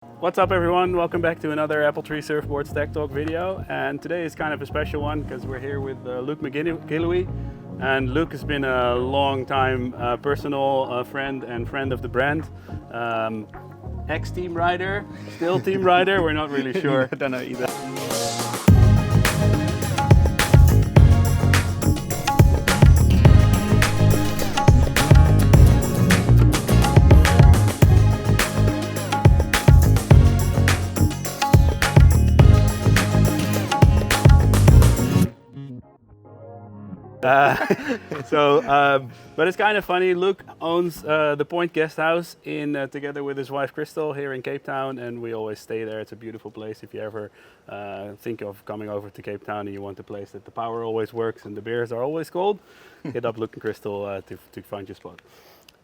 What's up everyone, welcome back to another Appletree Surfboards Tech Talk video, and today is kind of a special one because we're here with Luke McGillewe, and Luke has been a long time personal friend and friend of the brand. Ex-team rider, still team rider, we're not really sure. I don't know either. But it's kind of funny. Luke owns the Point Guest House together with his wife Crystal here in Cape Town, and we always stay there. It's a beautiful place. If you ever think of coming over to Cape Town and you want a place that the power always works and the beers are always cold, hit up Luke and Crystal to find your spot.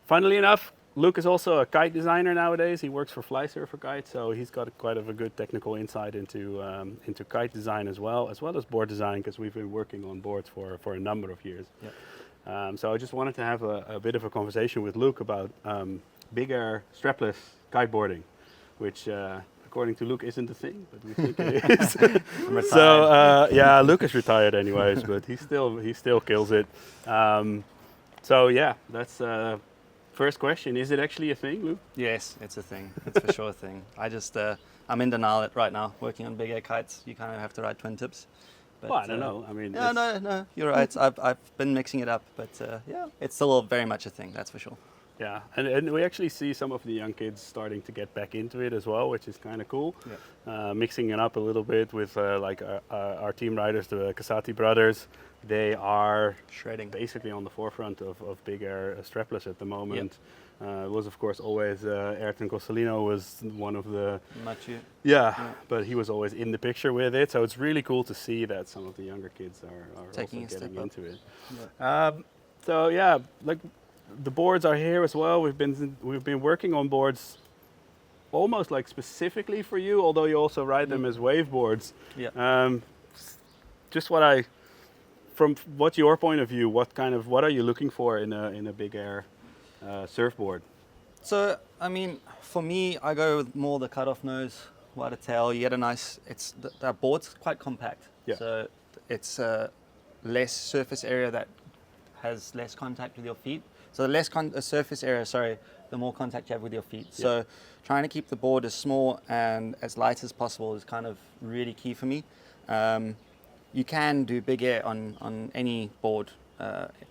Funnily enough, Luke is also a kite designer nowadays. He works for Flysurfer kites, so he's got quite of a good technical insight into kite design as well as board design, because we've been working on boards for a number of years. Yep. So I just wanted to have a bit of a conversation with Luke about big air strapless kiteboarding, which according to Luke isn't a thing, but we think it is. So yeah, Luke is retired anyways, but he still kills it. So yeah, that's. First question, is it actually a thing, Luke? Yes, it's a thing. It's for sure a thing. I'm in denial right now, working on big air kites. You kind of have to ride twin tips. But, well, I don't know. I mean, no, you're right. I've been mixing it up, but yeah, it's still very much a thing, that's for sure. Yeah, and we actually see some of the young kids starting to get back into it as well, which is kind of cool. Yeah. Mixing it up a little bit with like our team riders, the Casati brothers. They are shredding, basically on the forefront of big air strapless at the moment. Yep. It was of course always Airton Cozzolino was one of the Matchu. Yeah, but he was always in the picture with it. So it's really cool to see that some of the younger kids are taking also getting into it. Yeah. So yeah, like the boards are here as well. We've been working on boards almost like specifically for you, although you also ride them as wave boards. Yeah. Just from what's your point of view, what are you looking for in a big air surfboard? So I mean, for me, I go with more the cut-off nose, wider tail. You get a nice. The board's quite compact. Yeah. So it's less surface area that has less contact with your feet. So the less surface area, the more contact you have with your feet. Yeah. So trying to keep the board as small and as light as possible is kind of really key for me. You can do big air on any board,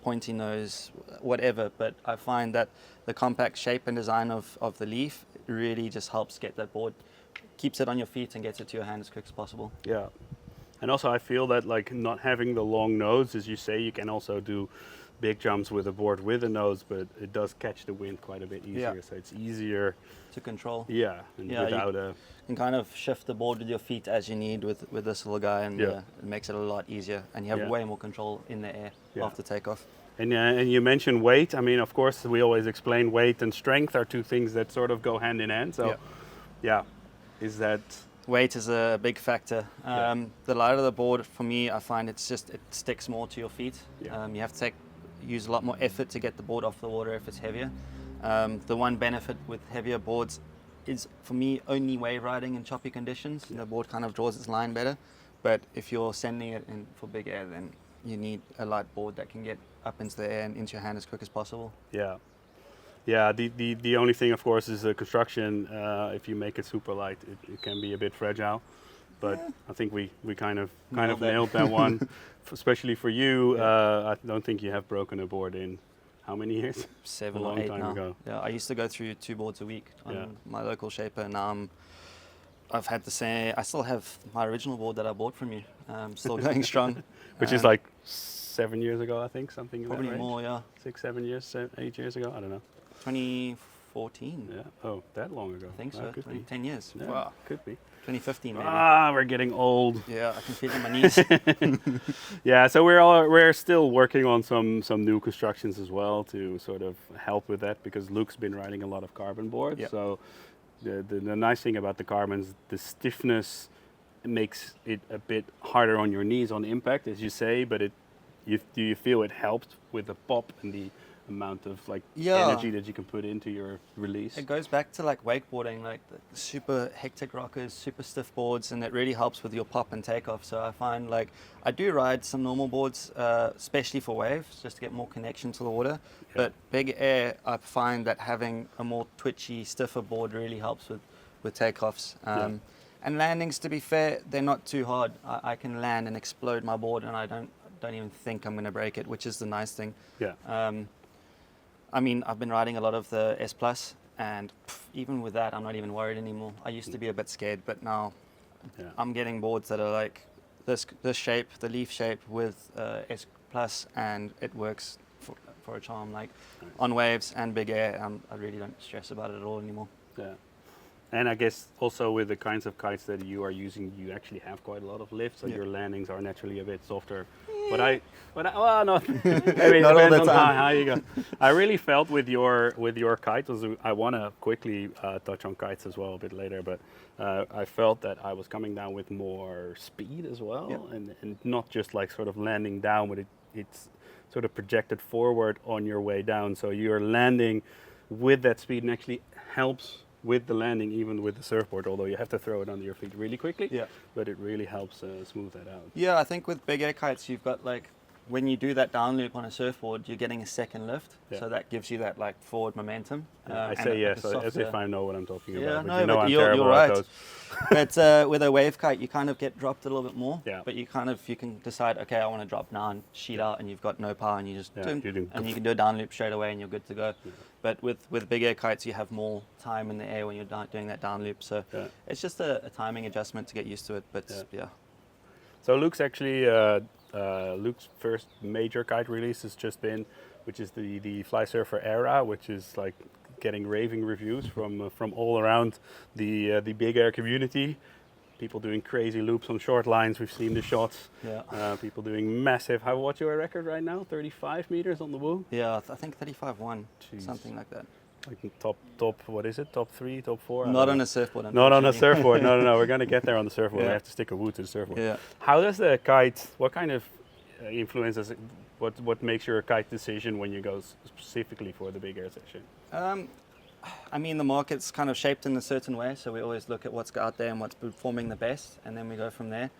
pointy nose, whatever, but I find that the compact shape and design of the leaf really just helps get that board, keeps it on your feet and gets it to your hand as quick as possible. Yeah, and also I feel that like not having the long nose, as you say, you can also do big jumps with a board with a nose, but it does catch the wind quite a bit easier, yeah. So it's easier to control. Yeah, and without you can kind of shift the board with your feet as you need with this little guy, and it makes it a lot easier, and you have way more control in the air after takeoff. And you mentioned weight. I mean, of course, we always explain weight and strength are two things that sort of go hand in hand. So, yeah, is that... Weight is a big factor. The lighter the board, for me, I find it sticks more to your feet. Yeah. You have to use a lot more effort to get the board off the water if it's heavier. The one benefit with heavier boards is, for me, only wave riding in choppy conditions. Yeah. The board kind of draws its line better. But if you're sending it in for big air, then you need a light board that can get up into the air and into your hand as quick as possible. Yeah. Yeah, the only thing, of course, is the construction. If you make it super light, it can be a bit fragile. But I think we kind of nailed that one, especially for you. I don't think you have broken a board in how many years? 7 or 8 now. Ago. Yeah, I used to go through 2 boards a week on my local shaper, and now I've had to say I still have my original board that I bought from you, still going strong. Which is like 7 years ago, I think, something. Probably more, yeah. 6, 7 years, 8 years ago. I don't know. 2014. Yeah. Oh, that long ago. I think so. 10 years. Yeah, wow. Could be. 2015 maybe. We're getting old. Yeah, I can feel it in my knees. Yeah, so we're still working on some new constructions as well to sort of help with that, because Luke's been riding a lot of carbon boards. Yep. So the nice thing about the carbons, the stiffness makes it a bit harder on your knees on impact, as you say, but do you feel it helped with the pop and the amount of like Yeah. energy that you can put into your release. It goes back to like wakeboarding, like the super hectic rockers, super stiff boards, and it really helps with your pop and takeoff. So I find like I do ride some normal boards, especially for waves, just to get more connection to the water. Yeah. But big air, I find that having a more twitchy, stiffer board really helps with takeoffs. And landings, to be fair, they're not too hard. I can land and explode my board, and I don't even think I'm going to break it, which is the nice thing. Yeah. I mean, I've been riding a lot of the S Plus, and even with that, I'm not even worried anymore. I used to be a bit scared, but now I'm getting boards that are like this shape, the leaf shape with S Plus, and it works for a charm. Like on waves and big air, I really don't stress about it at all anymore. Yeah. And I guess also with the kinds of kites that you are using, you actually have quite a lot of lift, so your landings are naturally a bit softer. But well, not. Maybe it Not all depends the on time. how you go. I really felt with your kite. I want to quickly touch on kites as well a bit later, but I felt that I was coming down with more speed as well, and not just like sort of landing down, but it's sort of projected forward on your way down. So you're landing with that speed, and actually helps with the landing, even with the surfboard, although you have to throw it under your feet really quickly. Yeah. But it really helps smooth that out. Yeah, I think with big air kites, you've got like, when you do that down loop on a surfboard, you're getting a second lift. Yeah. So that gives you that like forward momentum. I say yes, as if I know what I'm talking about. But you know I'm you're terrible right. at those. But with a wave kite, you kind of get dropped a little bit more. Yeah. But you can decide, okay, I want to drop now and sheet out, and you've got no power, and you just and you can do a down loop straight away, and you're good to go. Yeah. But with big air kites, you have more time in the air when you're doing that down loop. So it's just a timing adjustment to get used to it. But So Luke's actually Luke's first major kite release has just been, which is the Flysurfer Era, which is like getting raving reviews from all around the big air community. People doing crazy loops on short lines. We've seen the shots. Yeah. People doing massive. What's your record right now? 35 meters on the woo? Yeah, I think 35.1, something like that. Like top, what is it? Top 3, top 4? Not on a surfboard. Not on a surfboard. No. We're going to get there on the surfboard. We have to stick a woo to the surfboard. Yeah. How does the kite? What kind of influences? What makes your kite decision when you go specifically for the big air session? I mean, the market's kind of shaped in a certain way, so we always look at what's out there and what's performing the best, and then we go from there.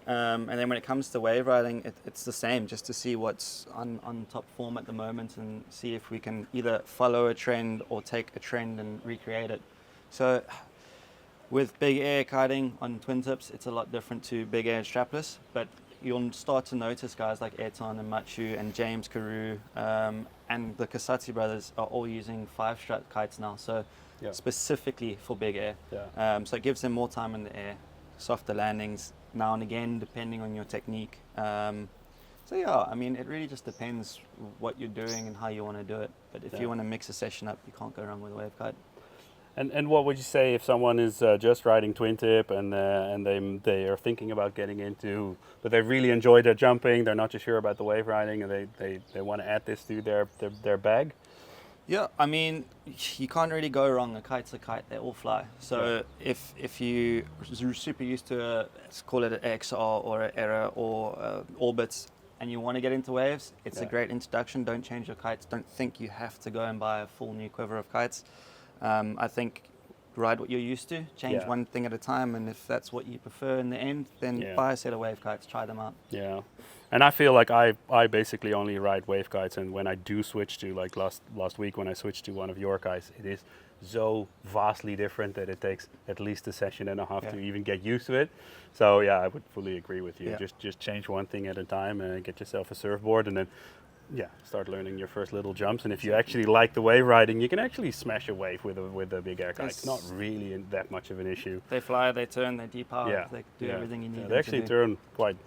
And then when it comes to wave riding, it's the same, just to see what's on top form at the moment and see if we can either follow a trend or take a trend and recreate it. So with big air kiting on twin tips, it's a lot different to big air and strapless, but you'll start to notice guys like Airton and Matchu and James Carew and the Casati brothers are all using 5-strut kites now, so specifically for big air. Yeah. So it gives them more time in the air, softer landings now and again, depending on your technique. So yeah, I mean, it really just depends what you're doing and how you want to do it. But if you want to mix a session up, you can't go wrong with a wave kite. And what would you say if someone is just riding twin tip and they are thinking about getting into, but they really enjoy their jumping, they're not too sure about the wave riding, and they want to add this to their bag? Yeah, I mean, you can't really go wrong. A kite's a kite; they all fly. So if you are super used to let's call it an XR or an Era or Orbits, and you want to get into waves, it's a great introduction. Don't change your kites. Don't think you have to go and buy a full new quiver of kites. I think ride what you're used to, change one thing at a time, and if that's what you prefer in the end, then buy a set of wave kites, try them out. Yeah, and I feel like I basically only ride wave kites, and when I do switch to, like last week when I switched to one of your kites, it is so vastly different that it takes at least a session and a half to even get used to it. So yeah, I would fully agree with you. Just change one thing at a time and get yourself a surfboard, and then start learning your first little jumps. And if you actually like the wave riding, you can actually smash a wave with a big air kite. It's not really that much of an issue. They fly, they turn, they depower, they do everything you need. They actually turn quite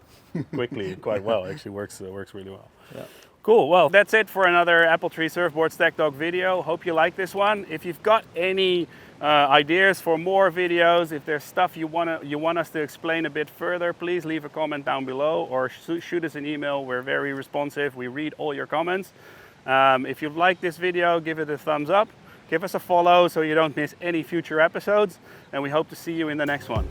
quickly, quite well. Actually works really well. Yeah. Cool. Well, that's it for another Appletree Surfboards Tech Talk video. Hope you like this one. If you've got any ideas for more videos, if there's stuff you want us to explain a bit further, please leave a comment down below or shoot us an email. We're very responsive. We read all your comments. If you've liked this video, give it a thumbs up. Give us a follow so you don't miss any future episodes. And we hope to see you in the next one.